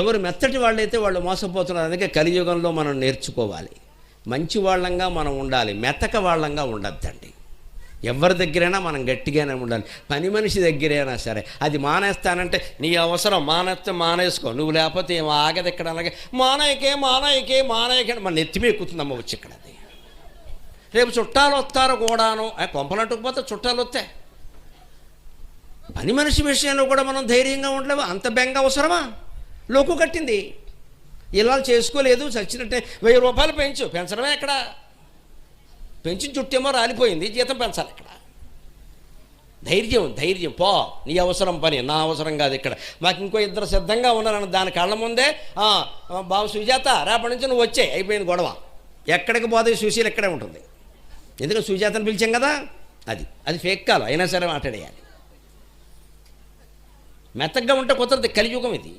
ఎవరు మెత్తటి వాళ్ళైతే వాళ్ళు మోసపోతున్నారు. అందుకే కలియుగంలో మనం నేర్చుకోవాలి, మంచి వాళ్ళంగా మనం ఉండాలి, మెత్తక వాళ్ళంగా ఉండద్దండి. ఎవరి దగ్గరైనా మనం గట్టిగానే ఉండాలి. పని మనిషి దగ్గరైనా సరే, అది మానేస్తానంటే నీ అవసరం, మానేస్తే మానేసుకో, నువ్వు లేకపోతే ఏం ఆగదు ఇక్కడ. అలాగే మానేయకే మన నెత్తిమే ఎక్కుతుందమ్మ వచ్చి ఇక్కడ. అది రేపు చుట్టాలు వస్తారు కూడాను, కొంపలంటుకుపోతే చుట్టాలు వస్తాయి. పని మనిషి విషయంలో కూడా మనం ధైర్యంగా ఉండలేము. అంత బెంగ అవసరమా? లోకు కట్టింది, ఇలా చేసుకోలేదు, చచ్చినట్టే 1000 రూపాయలు పెంచడమే ఎక్కడ? పెంచిన చుట్టేమో రాలిపోయింది, జీతం పెంచాలి ఇక్కడ. ధైర్యం పో, నీ అవసరం పని, నా అవసరం కాదు ఇక్కడ. మాకు ఇంకో 2 సిద్ధంగా ఉన్నారని దాని కళ్ళ ముందే బాబు సుజాత రేపటి నుంచి నువ్వు వచ్చే, అయిపోయింది గొడవ. ఎక్కడికి పోతే సుశీల్ ఇక్కడే ఉంటుంది. ఎందుకంటే సుజాతను పిలిచాం కదా. అది ఫేక్ కాల్ అయినా సరే మాట్లాడేయాలి. మెత్తగా ఉంటే కుదరదు, కలియుగం ఇది.